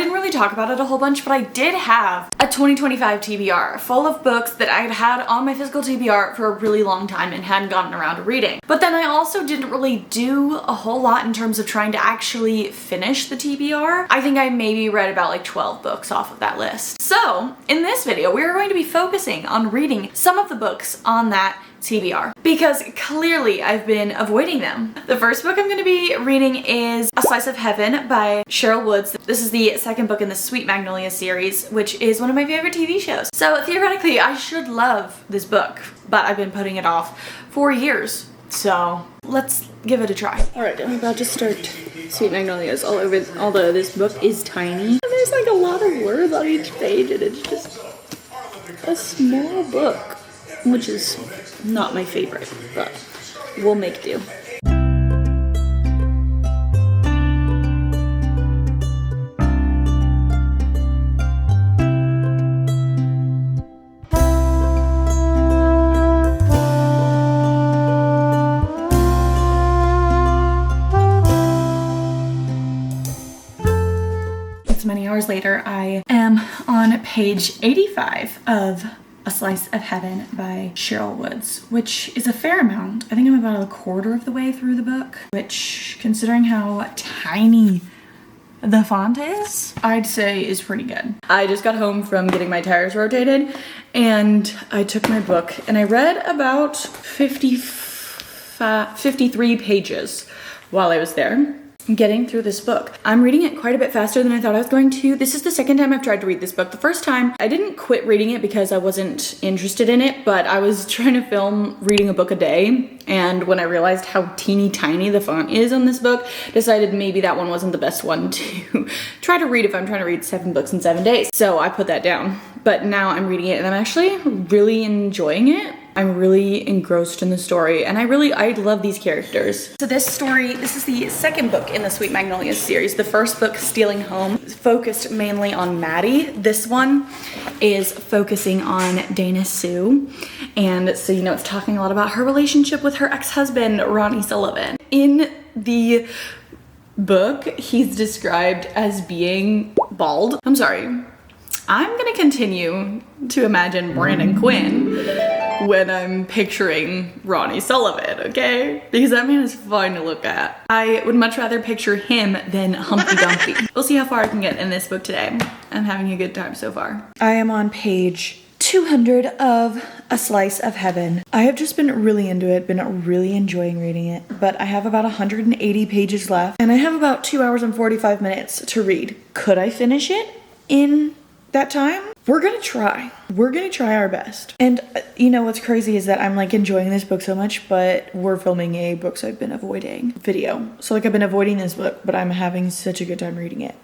didn't really talk about it a whole bunch, but I did have a 2025 TBR full of books that I'd had on my physical TBR for a really long time and hadn't gotten around to reading. But then I also didn't really do a whole lot in terms of trying to actually finish the TBR. I think I maybe read about like 12 books off of that list. So in this video, we're going to be focusing on reading some of the books on that TBR because clearly I've been avoiding them. The first book I'm going to be reading is A Slice of Heaven by Cheryl Woods. This is the second book in the Sweet Magnolias series, which is one of my favorite TV shows. So theoretically, I should love this book, but I've been putting it off for years. So let's give it a try. Alright, I'm about to start Sweet Magnolias all over, although this book is tiny. And there's like a lot of words on each page and it's just a small book, which is not my favorite, but we'll make do. Many hours later, I am on page 85 of A Slice of Heaven by Cheryl Woods, which is a fair amount. I think I'm about a quarter of the way through the book, which, considering how tiny the font is, I'd say is pretty good. I just got home from getting my tires rotated and I took my book and I read about 53 pages while I was there. Getting through this book. I'm reading it quite a bit faster than I thought I was going to. This is the second time I've tried to read this book. The first time, I didn't quit reading it because I wasn't interested in it, but I was trying to film reading a book a day, and when I realized how teeny tiny the font is on this book, decided maybe that one wasn't the best one to try to read if I'm trying to read 7 books in 7 days. So I put that down. But now I'm reading it and I'm actually really enjoying it. I'm really engrossed in the story and I love these characters. So this is the second book in the Sweet Magnolias series. The first book, Stealing Home, focused mainly on Maddie. This one is focusing on Dana Sue. And so, it's talking a lot about her relationship with her ex-husband, Ronnie Sullivan. In the book, he's described as being bald. I'm sorry. I'm gonna continue to imagine Brandon Quinn when I'm picturing Ronnie Sullivan, okay? Because that man is fun to look at. I would much rather picture him than Humpty Dumpty. We'll see how far I can get in this book today. I'm having a good time so far. I am on page 200 of A Slice of Heaven. I have just been really into it, been really enjoying reading it, but I have about 180 pages left and I have about 2 hours and 45 minutes to read. Could I finish it in that time? We're gonna try. We're gonna try our best. And what's crazy is that I'm like enjoying this book so much, but we're filming a books I've been avoiding video. So like I've been avoiding this book, but I'm having such a good time reading it.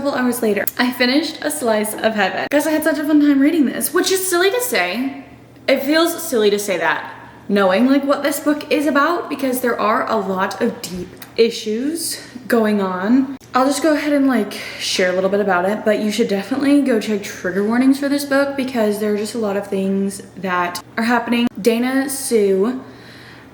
Hours later, I finished A Slice of Heaven. Guys, I had such a fun time reading this, which is silly to say. It feels silly to say that, knowing like what this book is about, because there are a lot of deep issues going on. I'll just go ahead and like share a little bit about it, but you should definitely go check trigger warnings for this book because there are just a lot of things that are happening. Dana Sue,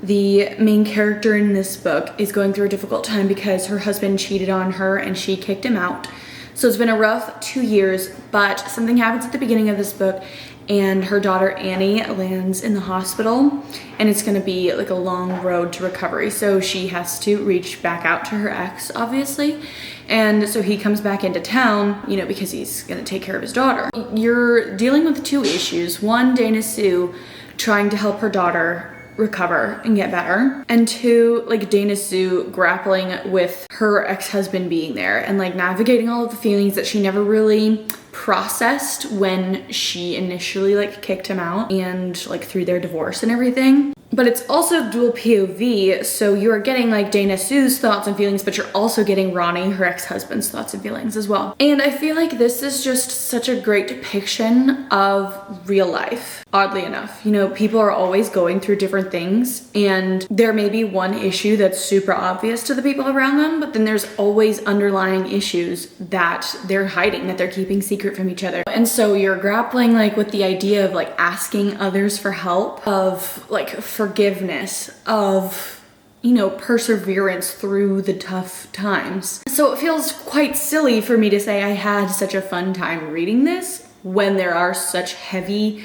the main character in this book, is going through a difficult time because her husband cheated on her and she kicked him out. So it's been a rough 2 years, but something happens at the beginning of this book and her daughter Annie lands in the hospital and it's gonna be like a long road to recovery. So she has to reach back out to her ex, obviously. And so he comes back into town, because he's gonna take care of his daughter. You're dealing with 2 issues. One, Dana Sue trying to help her daughter recover and get better, and 2, like Dana Sue grappling with her ex-husband being there and like navigating all of the feelings that she never really processed when she initially like kicked him out and like through their divorce and everything. But it's also dual POV, so you're getting like Dana Sue's thoughts and feelings, but you're also getting Ronnie, her ex-husband's thoughts and feelings as well. And I feel like this is just such a great depiction of real life, oddly enough. You know, people are always going through different things, and there may be one issue that's super obvious to the people around them, but then there's always underlying issues that they're hiding, that they're keeping secret from each other. And so you're grappling like with the idea of like asking others for help, of like forgiveness, of, you know, perseverance through the tough times. So it feels quite silly for me to say I had such a fun time reading this when there are such heavy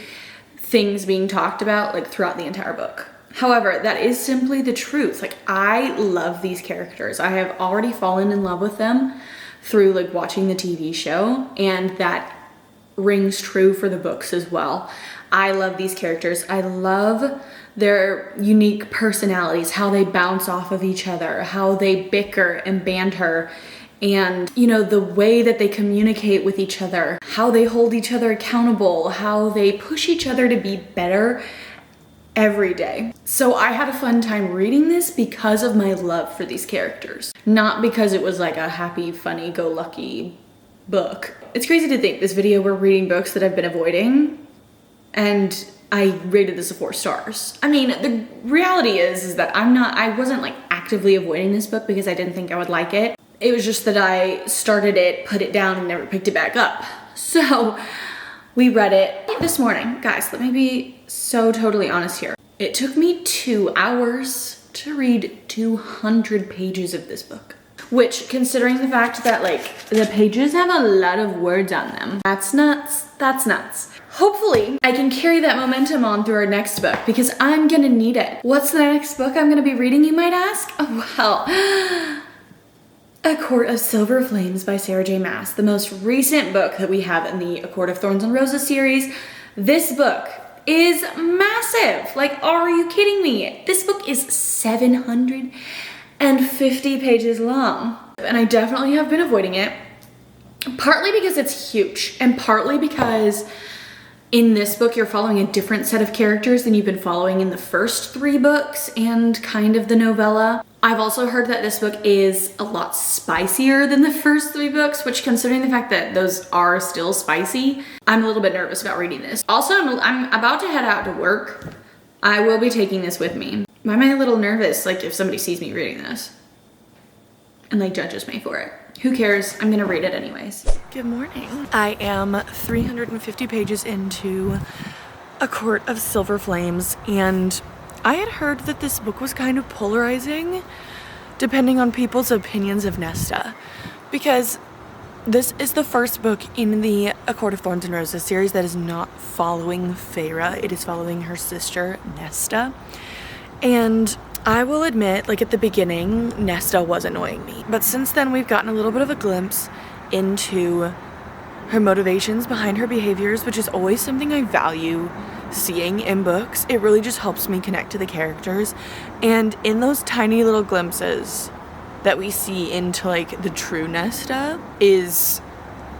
things being talked about like throughout the entire book. However, that is simply the truth. Like, I love these characters. I have already fallen in love with them through like watching the TV show, and that rings true for the books as well. I love these characters. I love their unique personalities, how they bounce off of each other, how they bicker and banter, and, you know, the way that they communicate with each other, how they hold each other accountable, how they push each other to be better every day. So I had a fun time reading this because of my love for these characters, not because it was like a happy, funny, go lucky book. It's crazy to think this video we're reading books that I've been avoiding, and I rated this a 4 stars. I mean, the reality is that I wasn't like actively avoiding this book because I didn't think I would like it. It was just that I started it, put it down, and never picked it back up. So we read it this morning. Guys, let me be so totally honest here. It took me 2 hours to read 200 pages of this book. Which, considering the fact that like the pages have a lot of words on them, that's nuts. That's nuts. Hopefully, I can carry that momentum on through our next book because I'm gonna need it. What's the next book I'm gonna be reading, you might ask? Oh, well, A Court of Silver Flames by Sarah J. Maas, the most recent book that we have in the A Court of Thorns and Roses series. This book is massive. Like, are you kidding me? This book is 750 pages long. And I definitely have been avoiding it, partly because it's huge and partly because in this book, you're following a different set of characters than you've been following in the first 3 books and kind of the novella. I've also heard that this book is a lot spicier than the first 3 books, which, considering the fact that those are still spicy, I'm a little bit nervous about reading this. Also, I'm about to head out to work. I will be taking this with me. Why am I a little nervous, like, if somebody sees me reading this and like judges me for it? Who cares? I'm gonna read it anyways. Good morning. I am 350 pages into A Court of Silver Flames, and I had heard that this book was kind of polarizing depending on people's opinions of Nesta, because this is the first book in the A Court of Thorns and Roses series that is not following Feyre. It is following her sister, Nesta. And I will admit, like at the beginning, Nesta was annoying me. But since then, we've gotten a little bit of a glimpse into her motivations behind her behaviors, which is always something I value seeing in books. It really just helps me connect to the characters. And in those tiny little glimpses that we see into like the true Nesta is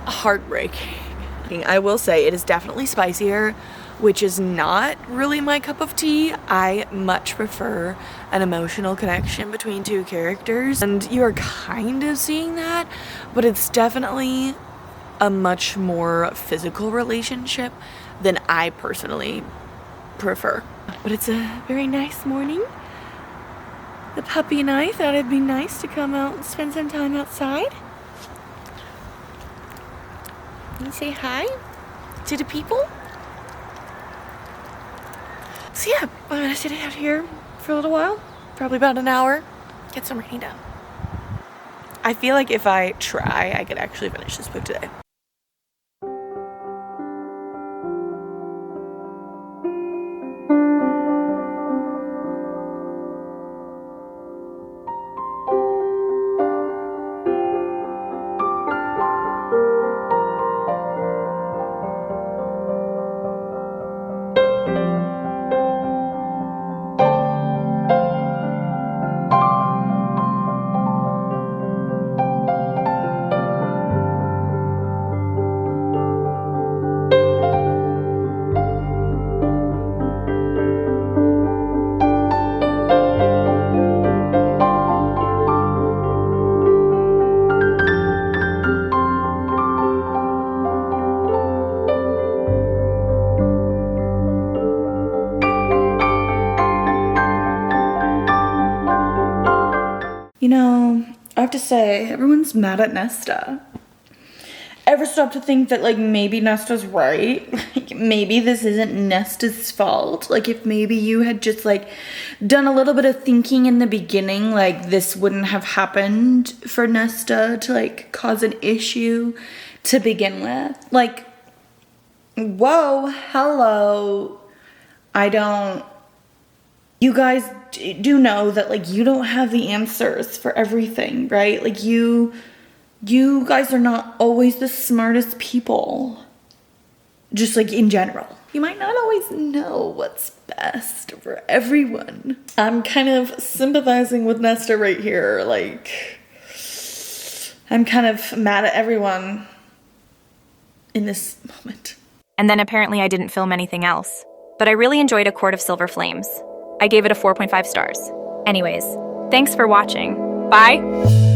heartbreaking. I will say it is definitely spicier, which is not really my cup of tea. I much prefer an emotional connection between 2 characters, and you are kind of seeing that, but it's definitely a much more physical relationship than I personally prefer. But it's a very nice morning. The puppy and I thought it'd be nice to come out and spend some time outside and say hi to the people. So yeah, I'm gonna sit out here for a little while, probably about an hour, get some reading done. I feel like if I try, I could actually finish this book today. I have to say, everyone's mad at Nesta. Ever stop to think that, like, maybe Nesta's right? Like, maybe this isn't Nesta's fault? Like, if maybe you had just, like, done a little bit of thinking in the beginning, like, this wouldn't have happened for Nesta to, like, cause an issue to begin with. Like, whoa, hello. You guys do know that, like, you don't have the answers for everything, right? Like, you guys are not always the smartest people. Just, like, in general. You might not always know what's best for everyone. I'm kind of sympathizing with Nesta right here. Like, I'm kind of mad at everyone in this moment. And then apparently I didn't film anything else. But I really enjoyed A Court of Silver Flames. I gave it a 4.5 stars. Anyways, thanks for watching. Bye!